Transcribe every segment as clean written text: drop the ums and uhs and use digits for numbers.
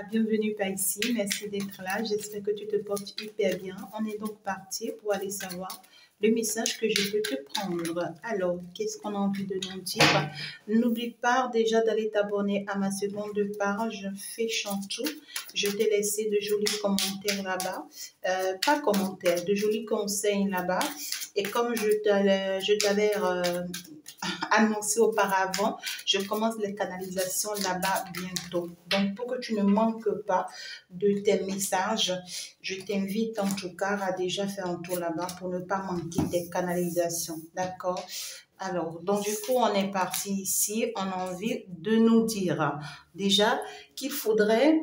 Bienvenue par ici, merci d'être là, j'espère que tu te portes hyper bien. On est donc parti pour aller savoir le message que je peux te prendre. Alors, qu'est-ce qu'on a envie de nous dire? N'oublie pas déjà d'aller t'abonner à ma seconde page Féchantou. Je t'ai laissé de jolis commentaires là-bas, pas commentaires, de jolis conseils là-bas. Et comme je t'avais annoncé auparavant, je commence les canalisations là-bas bientôt. Donc, pour que tu ne manques pas de tes messages, je t'invite en tout cas à déjà faire un tour là-bas pour ne pas manquer tes canalisations. D'accord? Alors, donc du coup, on est parti ici. On a envie de nous dire déjà qu'il faudrait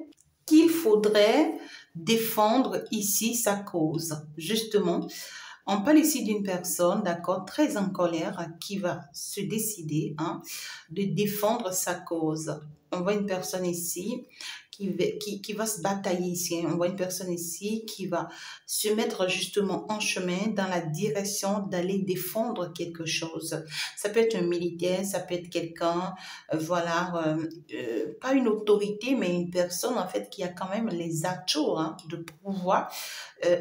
défendre ici sa cause. Justement, on parle ici d'une personne, d'accord, très en colère, qui va se décider de défendre sa cause. On voit une personne ici qui va se batailler ici. On voit une personne ici qui va se mettre justement en chemin dans la direction d'aller défendre quelque chose. Ça peut être un militaire, ça peut être quelqu'un, voilà, pas une autorité, mais une personne en fait qui a quand même les atouts de pouvoir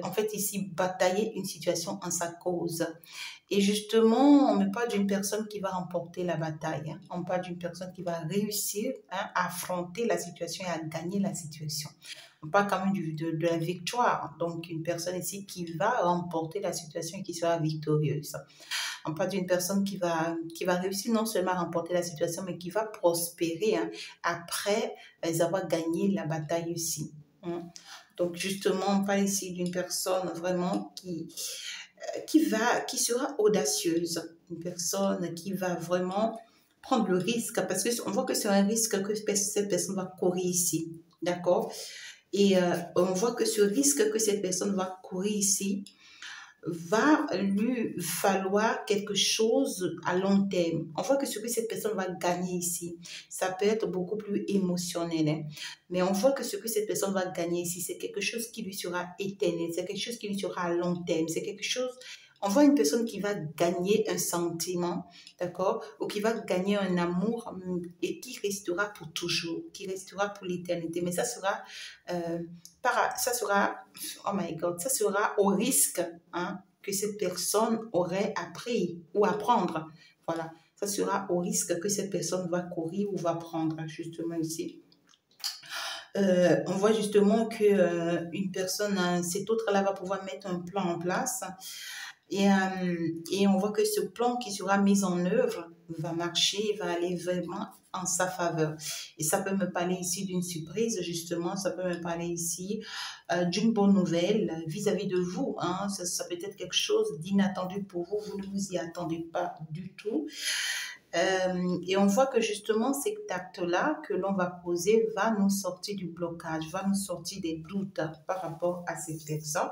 en fait ici batailler une situation en sa cause. Et justement, on ne parle d'une personne qui va remporter la bataille. On parle d'une personne qui va réussir à affronter la situation et à gagner la situation. On parle quand même de la victoire. Donc, une personne ici qui va remporter la situation et qui sera victorieuse. On parle d'une personne qui va réussir non seulement à remporter la situation, mais qui va prospérer après avoir gagné la bataille ici. Donc, justement, on parle ici d'une personne vraiment qui sera audacieuse, une personne qui va vraiment prendre le risque, parce qu'on voit que c'est un risque que cette personne va courir ici, d'accord? Et on voit que ce risque que cette personne va courir ici va lui falloir quelque chose à long terme. On voit que ce que cette personne va gagner ici, ça peut être beaucoup plus émotionnel. Mais on voit que ce que cette personne va gagner ici, c'est quelque chose qui lui sera éternel, c'est quelque chose qui lui sera à long terme, c'est quelque chose... On voit une personne qui va gagner un sentiment, d'accord, ou qui va gagner un amour et qui restera pour toujours, qui restera pour l'éternité. Mais ça sera, oh my God, ça sera au risque que cette personne aurait appris ou à prendre. Voilà, ça sera au risque que cette personne va courir ou va prendre, justement ici. On voit justement que une personne, cet autre-là va pouvoir mettre un plan en place. Et on voit que ce plan qui sera mis en œuvre va marcher, va aller vraiment en sa faveur. Et ça peut me parler ici d'une surprise, justement, ça peut me parler ici d'une bonne nouvelle vis-à-vis de vous. Ça peut être quelque chose d'inattendu pour vous, vous ne vous y attendez pas du tout. Et on voit que justement cet acte-là que l'on va poser va nous sortir du blocage, va nous sortir des doutes par rapport à cette personne.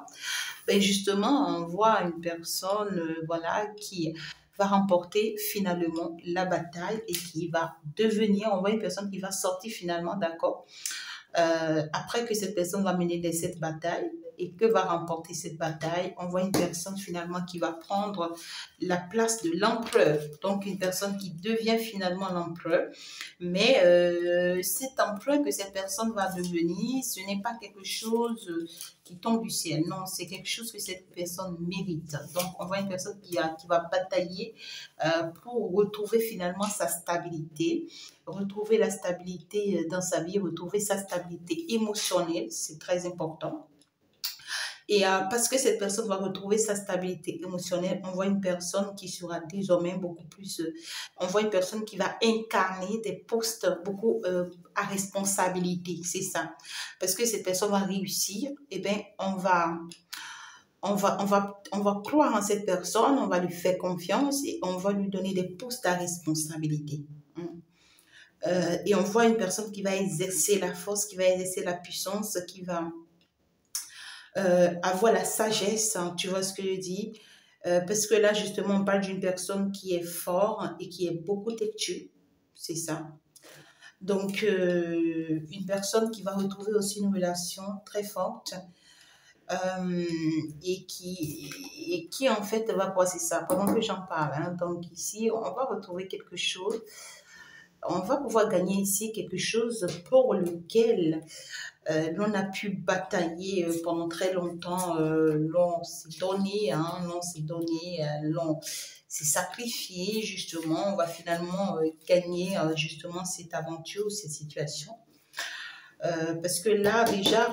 Et justement, on voit une personne voilà, qui va remporter finalement la bataille et qui va devenir, on voit une personne qui va sortir finalement, d'accord, après que cette personne va mener cette bataille et que va remporter cette bataille, on voit une personne finalement qui va prendre la place de l'empereur. Donc, une personne qui devient finalement l'empereur. Mais cet empereur que cette personne va devenir, ce n'est pas quelque chose qui tombe du ciel. Non, c'est quelque chose que cette personne mérite. Donc, on voit une personne qui va batailler pour retrouver finalement sa stabilité, retrouver la stabilité dans sa vie, retrouver sa stabilité émotionnelle, c'est très important. Et parce que cette personne va retrouver sa stabilité émotionnelle, on voit une personne qui sera désormais beaucoup plus... on voit une personne qui va incarner des postes beaucoup à responsabilité, c'est ça. Parce que cette personne va réussir, et bien on va croire en cette personne, on va lui faire confiance et on va lui donner des postes à responsabilité. Et on voit une personne qui va exercer la force, qui va exercer la puissance, qui va avoir la sagesse, tu vois ce que je dis? Parce que là, justement, on parle d'une personne qui est forte et qui est beaucoup têtue, c'est ça. Donc, une personne qui va retrouver aussi une relation très forte et qui en fait va passer ça pendant que j'en parle. Donc ici, on va retrouver quelque chose On va pouvoir gagner ici quelque chose pour lequel l'on a pu batailler pendant très longtemps, l'on s'est donné, hein, l'on s'est sacrifié, justement. On va finalement gagner justement cette aventure, cette situation. Parce que là, déjà,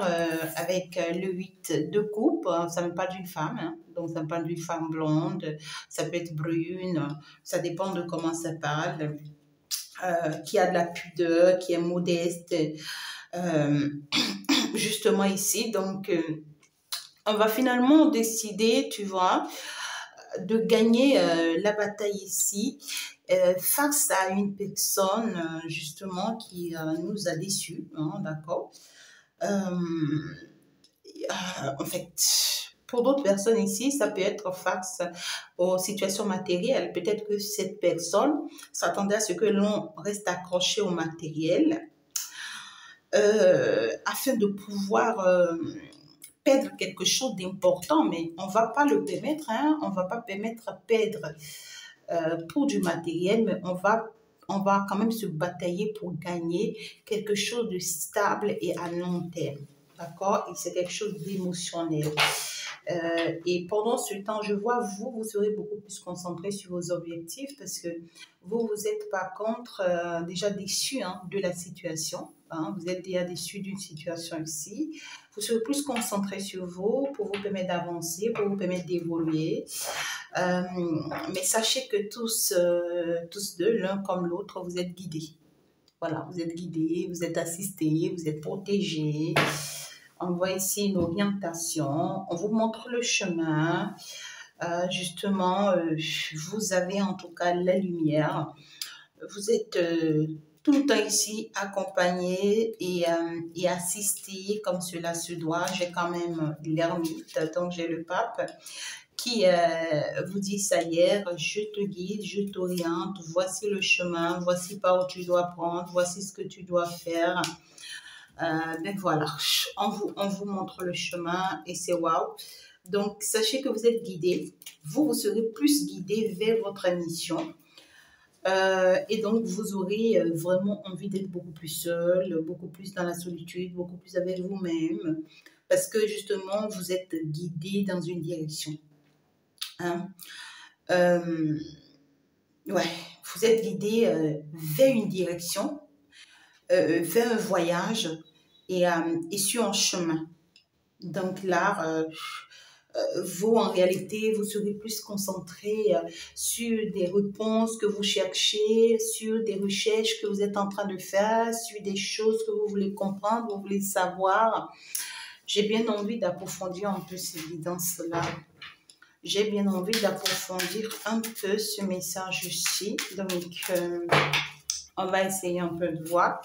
avec le 8 de coupe, ça me parle d'une femme, hein, donc ça me parle d'une femme blonde, ça peut être brune, ça dépend de comment ça parle, qui a de la pudeur, qui est modeste, justement ici. Donc, on va finalement décider, tu vois, de gagner la bataille ici face à une personne justement qui nous a déçus, hein, d'accord. En fait, pour d'autres personnes ici, ça peut être face aux situations matérielles. Peut-être que cette personne s'attendait à ce que l'on reste accroché au matériel afin de pouvoir perdre quelque chose d'important, mais on ne va pas le permettre, hein, on ne va pas permettre perdre pour du matériel, mais on va quand même se batailler pour gagner quelque chose de stable et à long terme. D'accord? Et c'est quelque chose d'émotionnel. Et pendant ce temps, je vois, vous serez beaucoup plus concentré sur vos objectifs parce que vous êtes par contre déjà déçu hein, de la situation. Hein, vous êtes déjà déçu d'une situation ici. Vous serez plus concentré sur vous pour vous permettre d'avancer, pour vous permettre d'évoluer. Mais sachez que tous deux, l'un comme l'autre, vous êtes guidés. Voilà, vous êtes guidés, vous êtes assistés, vous êtes protégés. On voit ici une orientation, on vous montre le chemin. Justement, vous avez en tout cas la lumière. Vous êtes tout le temps ici accompagné et assisté comme cela se doit. J'ai quand même l'ermite, donc j'ai le pape qui vous dit ça hier, je te guide, je t'oriente, voici le chemin, voici par où tu dois prendre, voici ce que tu dois faire. Ben voilà, on vous montre le chemin et c'est waouh. Donc, sachez que vous êtes guidé. Vous serez plus guidé vers votre mission. Et donc, vous aurez vraiment envie d'être beaucoup plus seul, beaucoup plus dans la solitude, beaucoup plus avec vous-même. Parce que justement, vous êtes guidé dans une direction. Hein? Ouais, vous êtes guidé vers une direction, vers un voyage et sur un chemin. Donc là, vous, en réalité, vous serez plus concentré sur des réponses que vous cherchez, sur des recherches que vous êtes en train de faire, sur des choses que vous voulez comprendre, vous voulez savoir. J'ai bien envie d'approfondir un peu ces guidances-là. J'ai bien envie d'approfondir un peu ce message-ci. Donc, on va essayer un peu de voir.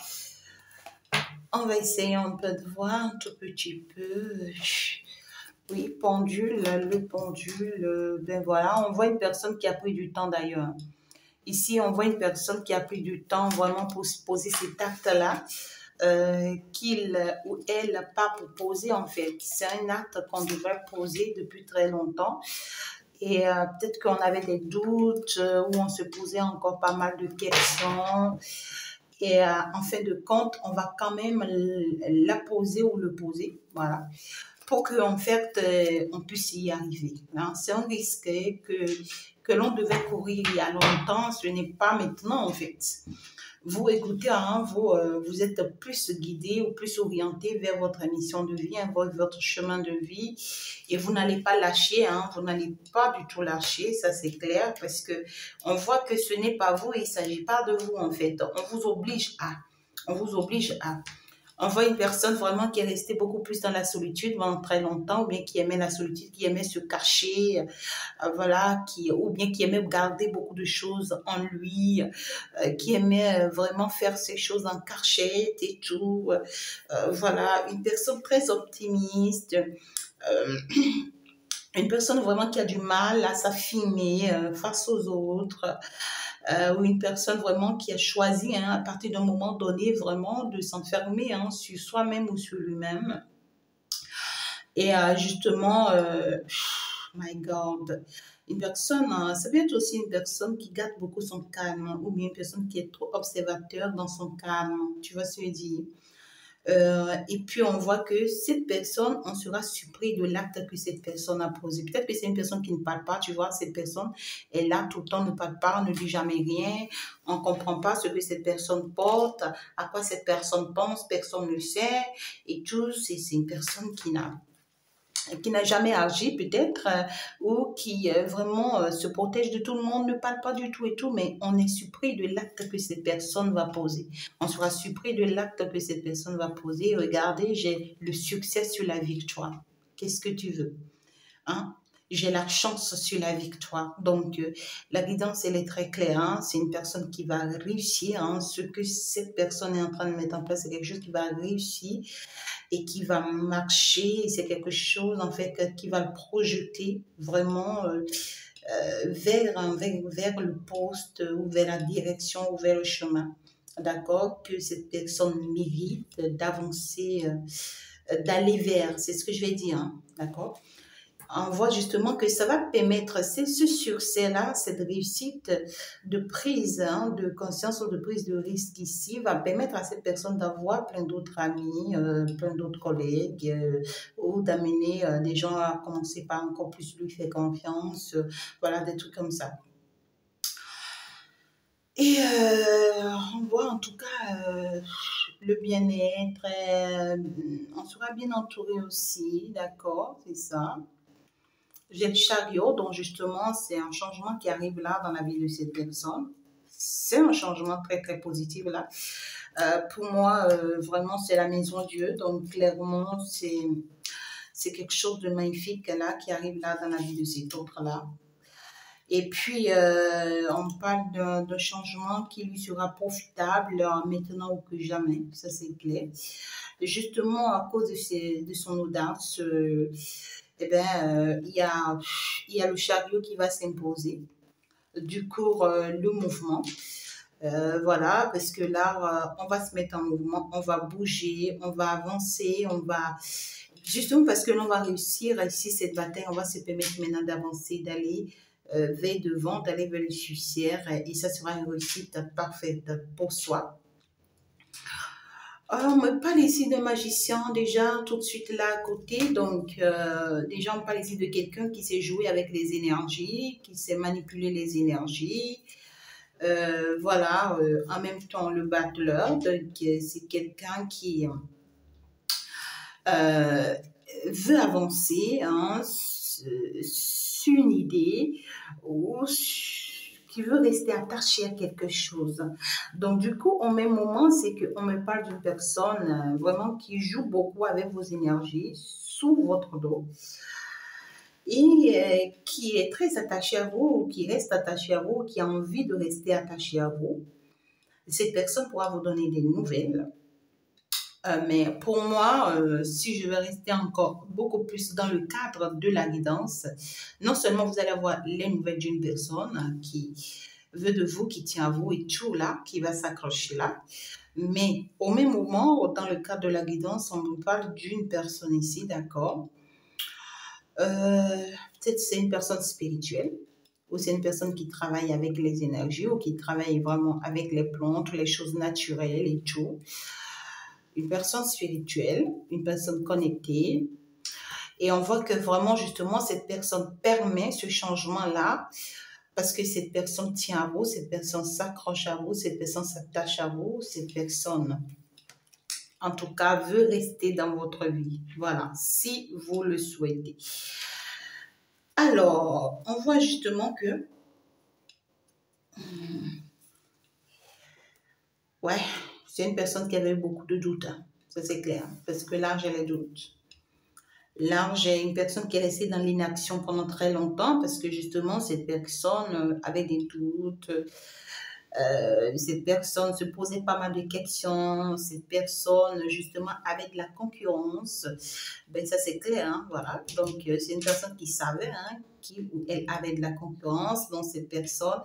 On va essayer un peu de voir un tout petit peu. Oui, pendule, le pendule, ben voilà, on voit une personne qui a pris du temps d'ailleurs. Ici, on voit une personne qui a pris du temps vraiment pour se poser cet acte-là, qu'il ou elle n'a pas proposé en fait. C'est un acte qu'on devrait poser depuis très longtemps. Et peut-être qu'on avait des doutes, où on se posait encore pas mal de questions. Et en fin de compte, on va quand même la poser ou le poser. Voilà. Pour qu'en fait, on puisse y arriver. Hein. C'est un risque que l'on devait courir il y a longtemps, ce n'est pas maintenant en fait. Vous écoutez, hein, vous êtes plus guidé ou plus orienté vers votre mission de vie, hein, votre chemin de vie et vous n'allez pas lâcher, hein, vous n'allez pas du tout lâcher, ça c'est clair parce que on voit que ce n'est pas vous et il ne s'agit pas de vous en fait. On vous oblige à. On voit une personne vraiment qui est restée beaucoup plus dans la solitude pendant très longtemps, ou bien qui aimait la solitude, qui aimait se cacher, voilà, ou bien qui aimait garder beaucoup de choses en lui, qui aimait vraiment faire ces choses en cachette et tout. Voilà, une personne très optimiste. Une personne vraiment qui a du mal à s'affirmer face aux autres, ou une personne vraiment qui a choisi hein, à partir d'un moment donné vraiment de s'enfermer hein, sur soi-même ou sur lui-même. Et justement, my God, Une personne, ça peut être aussi une personne qui garde beaucoup son calme ou bien une personne qui est trop observateur dans son calme. Tu vois ce que je veux dire? Et puis, on voit que cette personne, on sera surpris de l'acte que cette personne a posé. Peut-être que c'est une personne qui ne parle pas, tu vois, cette personne est là tout le temps, ne parle pas, ne dit jamais rien. On ne comprend pas ce que cette personne porte, à quoi cette personne pense, personne ne sait. Et tout, c'est une personne qui n'a jamais agi peut-être ou qui vraiment se protège de tout le monde, ne parle pas du tout et tout, mais on est surpris de l'acte que cette personne va poser. On sera surpris de l'acte que cette personne va poser. Regardez, j'ai le succès sur la victoire. Qu'est-ce que tu veux? Hein? J'ai la chance sur la victoire. Donc, la guidance, elle est très claire. Hein? C'est une personne qui va réussir. Hein? Ce que cette personne est en train de mettre en place, c'est quelque chose qui va réussir et qui va marcher. C'est quelque chose, en fait, qui va le projeter vraiment vers le poste ou vers la direction ou vers le chemin. D'accord? Que cette personne mérite d'avancer, d'aller vers. C'est ce que je vais dire. Hein? D'accord? On voit justement que ça va permettre, ce succès-là, cette réussite de prise hein, de conscience ou de prise de risque ici, va permettre à cette personne d'avoir plein d'autres amis, plein d'autres collègues, ou d'amener des gens à commencer par encore plus lui faire confiance, voilà, des trucs comme ça. Et on voit en tout cas le bien-être, on sera bien entouré aussi, d'accord, c'est ça. J'ai le chariot, donc justement, c'est un changement qui arrive là dans la vie de cette personne. C'est un changement très, très positif là. Pour moi, vraiment, c'est la maison Dieu. Donc, clairement, c'est quelque chose de magnifique là qui arrive là dans la vie de cet autre-là. Et puis, on parle d'un changement qui lui sera profitable maintenant ou que jamais. Ça, c'est clair. Et justement, à cause de son audace, eh ben, il y a le chariot qui va s'imposer. Du coup, le mouvement. Voilà, parce que là, on va se mettre en mouvement, on va bouger, on va avancer, on va... Justement parce que l'on va réussir ici cette bataille, on va se permettre maintenant d'avancer, d'aller vers devant, d'aller vers le succès et ça sera une réussite parfaite pour soi. Alors, on me parle ici d'un magicien déjà tout de suite là à côté. Donc, déjà, on parle ici de quelqu'un qui sait jouer avec les énergies, qui sait manipuler les énergies. Voilà, en même temps, le battleur, c'est quelqu'un qui euh, veut avancer hein, sur une idée ou qui veut rester attaché à quelque chose. Donc, du coup, au même moment, c'est qu'on me parle d'une personne vraiment qui joue beaucoup avec vos énergies sous votre dos et qui est très attaché à vous ou qui reste attaché à vous, qui a envie de rester attaché à vous. Cette personne pourra vous donner des nouvelles. Mais pour moi, si je veux rester encore beaucoup plus dans le cadre de la guidance, non seulement vous allez avoir les nouvelles d'une personne qui veut de vous, qui tient à vous et tout là, qui va s'accrocher là, mais au même moment, dans le cadre de la guidance, on nous parle d'une personne ici, d'accord? Peut-être c'est une personne spirituelle ou c'est une personne qui travaille avec les énergies ou qui travaille vraiment avec les plantes, les choses naturelles et tout. Une personne spirituelle, une personne connectée. Et on voit que vraiment, justement, cette personne permet ce changement-là parce que cette personne tient à vous, cette personne s'accroche à vous, cette personne s'attache à vous, cette personne, en tout cas, veut rester dans votre vie. Voilà, si vous le souhaitez. Alors, on voit justement que... Ouais, c'est une personne qui avait beaucoup de doutes. Hein. Ça, c'est clair. Parce que là, j'ai les doutes. Là, j'ai une personne qui est restée dans l'inaction pendant très longtemps parce que justement, cette personne avait des doutes. Cette personne se posait pas mal de questions. Cette personne, justement, avec la concurrence, ben ça c'est clair, hein, voilà. Donc, c'est une personne qui savait hein, elle avait de la concurrence. Donc, cette personne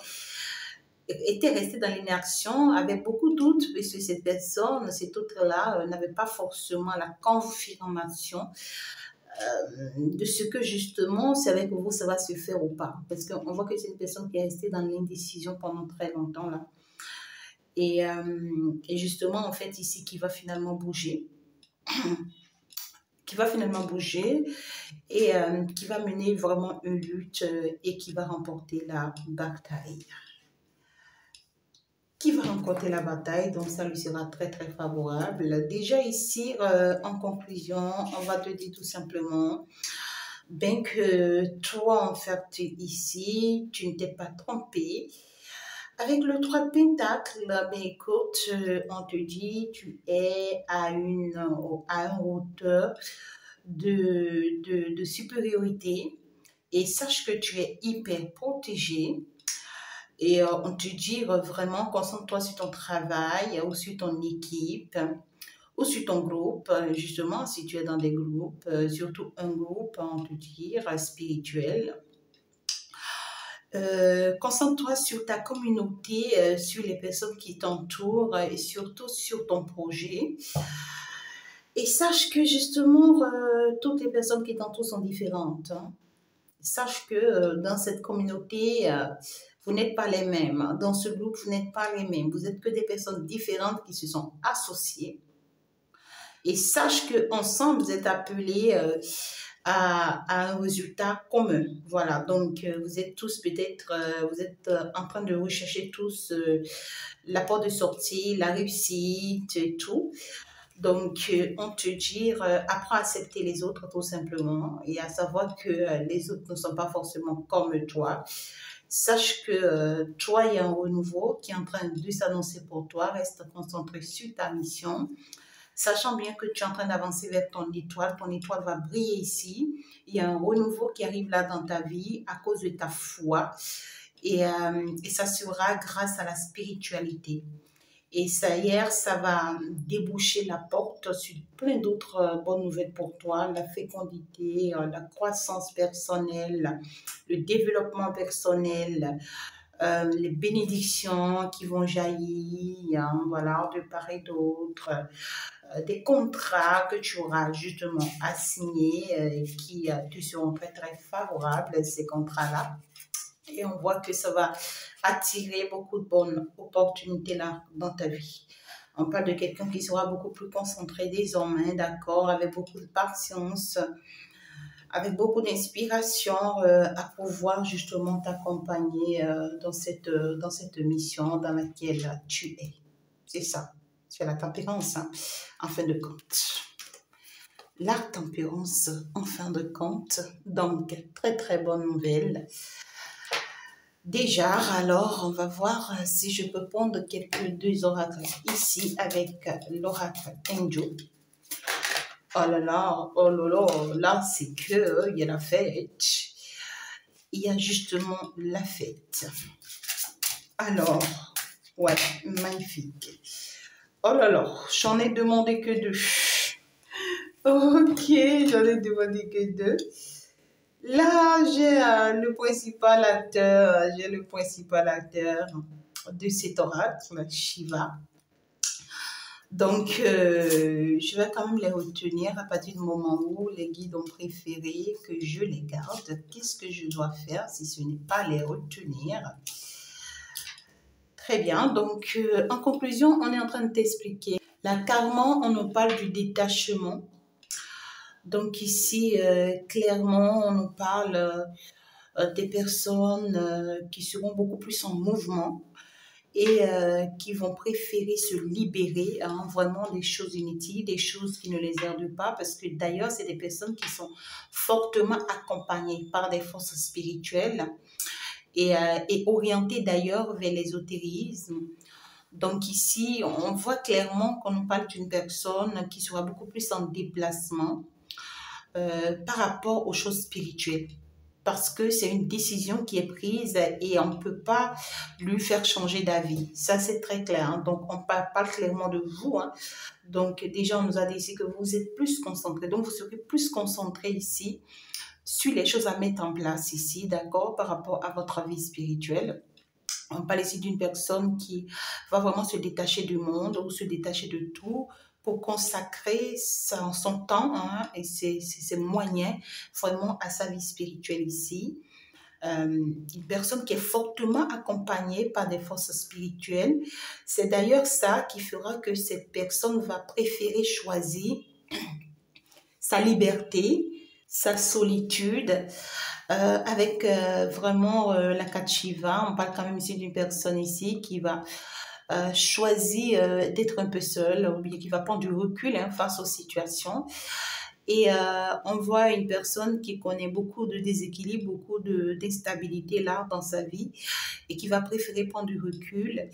était restée dans l'inaction, avait beaucoup de doutes, puisque cette personne, cet autre-là, n'avait pas forcément la confirmation de ce que justement, c'est avec vous, ça va se faire ou pas. Parce qu'on voit que c'est une personne qui est restée dans l'indécision pendant très longtemps là. Et justement, en fait, ici, qui va finalement bouger. Qui va finalement bouger et qui va mener vraiment une lutte et qui va remporter la bataille. Qui va remporter la bataille, donc ça lui sera très très favorable. Déjà ici, en conclusion, on va te dire tout simplement, bien que toi en fait ici, tu ne t'es pas trompé, avec le 3 de Pentacle, ben écoute, on te dit, tu es à une hauteur de supériorité et sache que tu es hyper protégé. Et on te dit vraiment, concentre-toi sur ton travail ou sur ton équipe ou sur ton groupe, justement, si tu es dans des groupes, surtout un groupe, on te dit, spirituel. Concentre-toi sur ta communauté, sur les personnes qui t'entourent et surtout sur ton projet. Et sache que justement, toutes les personnes qui t'entourent sont différentes. Hein. Sache que dans cette communauté, vous n'êtes pas les mêmes. Dans ce groupe, vous n'êtes pas les mêmes. Vous n'êtes que des personnes différentes qui se sont associées. Et sache qu'ensemble, vous êtes appelés à un résultat commun. Voilà, donc vous êtes tous peut-être, vous êtes en train de rechercher tous la porte de sortie, la réussite et tout. Donc, on te dit, apprends à accepter les autres tout simplement et à savoir que les autres ne sont pas forcément comme toi. Sache que toi, il y a un renouveau qui est en train de s'annoncer pour toi. Reste concentré sur ta mission. Sachant bien que tu es en train d'avancer vers ton étoile va briller ici. Il y a un renouveau qui arrive là dans ta vie à cause de ta foi. Et ça sera grâce à la spiritualité. Et ça, hier, ça va déboucher la porte sur plein d'autres bonnes nouvelles pour toi. La fécondité, la croissance personnelle, le développement personnel, les bénédictions qui vont jaillir, hein, voilà, de part et d'autre. Des contrats que tu auras justement à signer qui te seront très, très favorables, ces contrats-là. Et on voit que ça va attirer beaucoup de bonnes opportunités là dans ta vie. On parle de quelqu'un qui sera beaucoup plus concentré désormais, d'accord, avec beaucoup de patience, avec beaucoup d'inspiration à pouvoir justement t'accompagner dans cette mission dans laquelle tu es. C'est ça, c'est la tempérance, hein, en fin de compte. La tempérance, en fin de compte, donc très très bonne nouvelle. Déjà, alors, on va voir si je peux prendre quelques deux oracles ici avec l'oracle Angel. Oh là là, là, c'est que il y a la fête. Il y a justement la fête. Alors, ouais, magnifique. Oh là là, j'en ai demandé que deux. Ok, j'en ai demandé que deux. Là, j'ai le principal acteur, de cet oracle, Shiva. Donc, je vais quand même les retenir à partir du moment où les guides ont préféré que je les garde. Qu'est-ce que je dois faire si ce n'est pas les retenir? Très bien. Donc, en conclusion, on est en train de t'expliquer. Là, carrément, on nous parle du détachement. Donc ici, clairement, on nous parle des personnes qui seront beaucoup plus en mouvement et qui vont préférer se libérer, hein, vraiment des choses inutiles, des choses qui ne les aident pas, parce que d'ailleurs, c'est des personnes qui sont fortement accompagnées par des forces spirituelles et orientées d'ailleurs vers l'ésotérisme. Donc ici, on voit clairement qu'on nous parle d'une personne qui sera beaucoup plus en déplacement, par rapport aux choses spirituelles. Parce que c'est une décision qui est prise et on ne peut pas lui faire changer d'avis. Ça, c'est très clair. Hein. Donc, on parle clairement de vous. Hein. Donc, déjà, on nous a dit ici que vous êtes plus concentré. Donc, vous serez plus concentré ici sur les choses à mettre en place ici, d'accord, par rapport à votre vie spirituelle. On parle ici d'une personne qui va vraiment se détacher du monde ou se détacher de tout pour consacrer son temps hein, et ses moyens vraiment à sa vie spirituelle ici. Une personne qui est fortement accompagnée par des forces spirituelles. C'est d'ailleurs ça qui fera que cette personne va préférer choisir sa liberté, sa solitude, avec vraiment la Kachiva. On parle quand même ici d'une personne ici qui va choisir d'être un peu seule, ou bien qui va prendre du recul hein, face aux situations. Et on voit une personne qui connaît beaucoup de déséquilibre, beaucoup d'instabilité là dans sa vie et qui va préférer prendre du recul.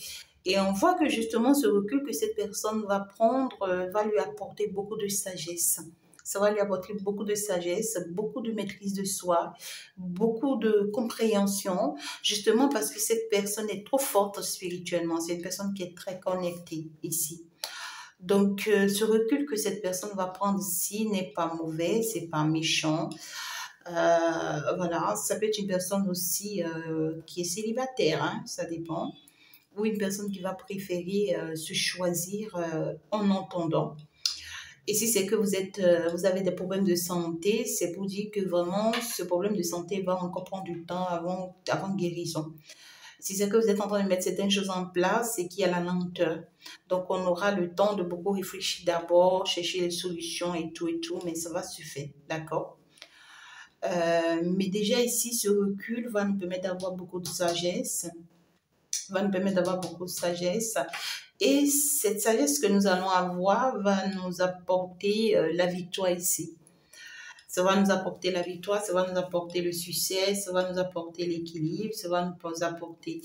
Et on voit que justement ce recul que cette personne va prendre va lui apporter beaucoup de sagesse. Ça va lui apporter beaucoup de sagesse, beaucoup de maîtrise de soi, beaucoup de compréhension, justement parce que cette personne est trop forte spirituellement. C'est une personne qui est très connectée ici. Donc, ce recul que cette personne va prendre ici n'est pas mauvais, c'est pas méchant. Voilà, ça peut être une personne aussi qui est célibataire, hein, ça dépend. Ou une personne qui va préférer se choisir en entendant. Et si c'est que vous avez des problèmes de santé, c'est pour dire que vraiment ce problème de santé va encore prendre du temps avant guérison. Si c'est que vous êtes en train de mettre certaines choses en place, c'est qu'il y a la lenteur. Donc, on aura le temps de beaucoup réfléchir d'abord, chercher les solutions et tout, mais ça va se faire, d'accord? Mais déjà ici, ce recul va nous permettre d'avoir beaucoup de sagesse, Et cette sagesse que nous allons avoir va nous apporter la victoire ici. Ça va nous apporter la victoire, ça va nous apporter le succès, ça va nous apporter l'équilibre, ça va nous apporter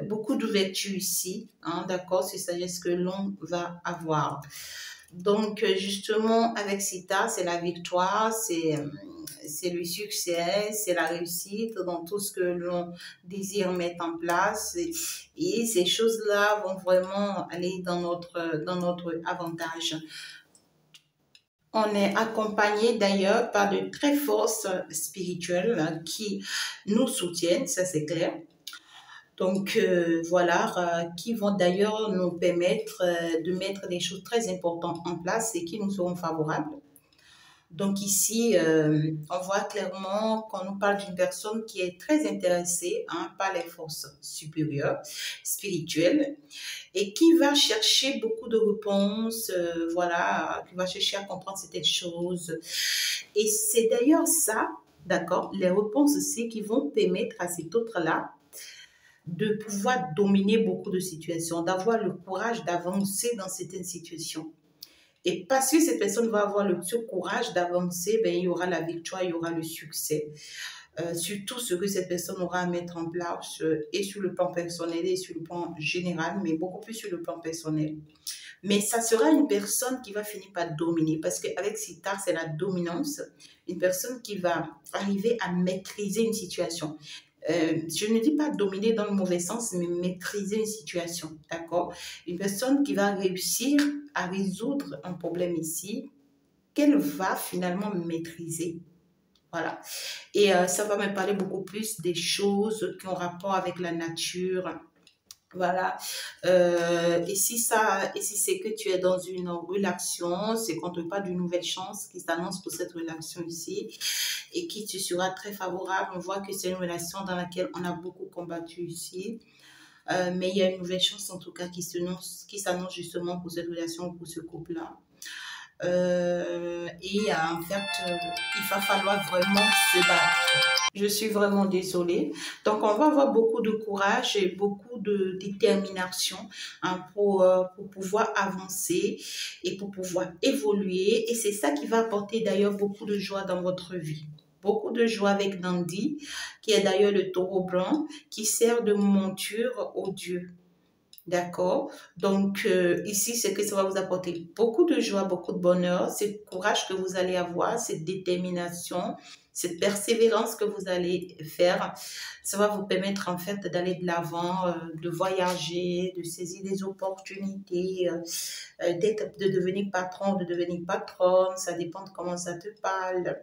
beaucoup d'ouverture ici, hein, d'accord, c'est sagesse que l'on va avoir. Donc, justement, avec Sita, c'est la victoire, c'est le succès, c'est la réussite dans tout ce que l'on désire mettre en place. Et ces choses-là vont vraiment aller dans notre avantage. On est accompagné d'ailleurs par de très forces spirituelles qui nous soutiennent, ça c'est clair. Donc voilà, qui vont d'ailleurs nous permettre de mettre des choses très importantes en place et qui nous seront favorables. Donc ici, on voit clairement qu'on nous parle d'une personne qui est très intéressée hein, par les forces supérieures, spirituelles, et qui va chercher beaucoup de réponses, voilà, qui va chercher à comprendre certaines choses. Et c'est d'ailleurs ça, d'accord, les réponses aussi qui vont permettre à cet autre-là de pouvoir dominer beaucoup de situations, d'avoir le courage d'avancer dans certaines situations. Et parce que cette personne va avoir ce courage d'avancer, ben, il y aura la victoire, il y aura le succès. Sur tout ce que cette personne aura à mettre en place, et sur le plan personnel et sur le plan général, mais beaucoup plus sur le plan personnel. Mais ça sera une personne qui va finir par dominer, parce qu'avec Sita, c'est la dominance. Une personne qui va arriver à maîtriser une situation. Je ne dis pas dominer dans le mauvais sens, mais maîtriser une situation, d'accord? Une personne qui va réussir à résoudre un problème ici, qu'elle va finalement maîtriser. Voilà. Et ça va me parler beaucoup plus des choses qui ont rapport avec la nature. Voilà. Et si c'est que tu es dans une relation, c'est qu'on te parle d'une nouvelle chance qui s'annonce pour cette relation ici et qui te sera très favorable. On voit que c'est une relation dans laquelle on a beaucoup combattu ici. Mais il y a une nouvelle chance en tout cas qui s'annonce justement pour cette relation, pour ce couple-là. Et en fait, il va falloir vraiment se battre. Je suis vraiment désolée. Donc, on va avoir beaucoup de courage et beaucoup de détermination hein, pour pouvoir avancer et pour pouvoir évoluer. Et c'est ça qui va apporter d'ailleurs beaucoup de joie dans votre vie. Beaucoup de joie avec Nandi, qui est d'ailleurs le taureau blanc, qui sert de monture aux dieux. D'accord? Donc, ici, c'est que ça va vous apporter beaucoup de joie, beaucoup de bonheur, ce courage que vous allez avoir, cette détermination, cette persévérance que vous allez faire. Ça va vous permettre, en fait, d'aller de l'avant, de voyager, de saisir des opportunités, de devenir patron, de devenir patronne. Ça dépend de comment ça te parle.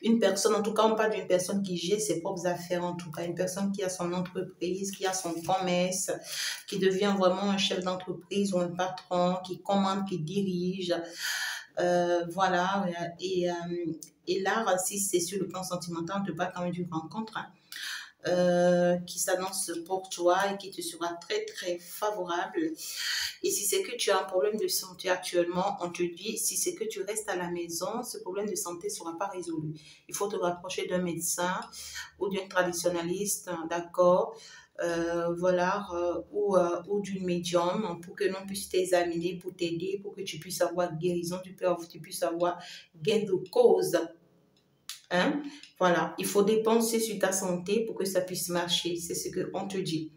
Une personne, en tout cas, on parle d'une personne qui gère ses propres affaires, en tout cas, une personne qui a son entreprise, qui a son commerce, qui devient vraiment un chef d'entreprise ou un patron, qui commande, qui dirige. Voilà. Et là, si c'est sur le plan sentimental, on te parle quand même d'une rencontre, hein, qui s'annonce pour toi et qui te sera très, très favorable. Et si c'est que tu as un problème de santé actuellement, on te dit, si c'est que tu restes à la maison, ce problème de santé ne sera pas résolu. Il faut te rapprocher d'un médecin ou d'un traditionnaliste, d'accord, voilà, ou d'une médium pour que l'on puisse t'examiner, pour t'aider, pour que tu puisses avoir guérison du cœur, pour que tu puisses avoir gain de cause. Hein? Voilà, il faut dépenser sur ta santé pour que ça puisse marcher. C'est ce qu'on te dit.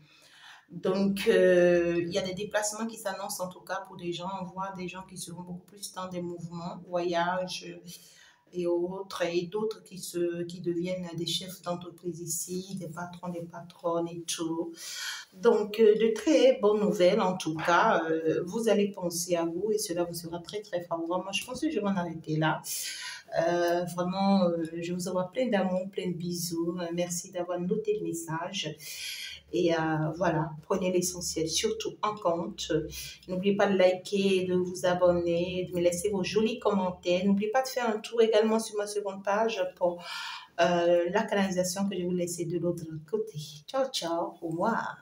Donc, il y a des déplacements qui s'annoncent en tout cas pour des gens. On voit des gens qui seront beaucoup plus dans des mouvements, voyages et autres, et d'autres qui deviennent des chefs d'entreprise ici, des patrons, des patronnes et tout. Donc, de très bonnes nouvelles en tout cas. Vous allez penser à vous et cela vous sera très très favorable. Moi, je pense que je vais m'en arrêter là. Vraiment, je vous envoie plein d'amour, plein de bisous. Merci d'avoir noté le message. Et voilà, prenez l'essentiel surtout en compte. N'oubliez pas de liker, de vous abonner, de me laisser vos jolis commentaires. N'oubliez pas de faire un tour également sur ma seconde page pour la canalisation que je vais vous laisser de l'autre côté. Ciao, ciao, au revoir.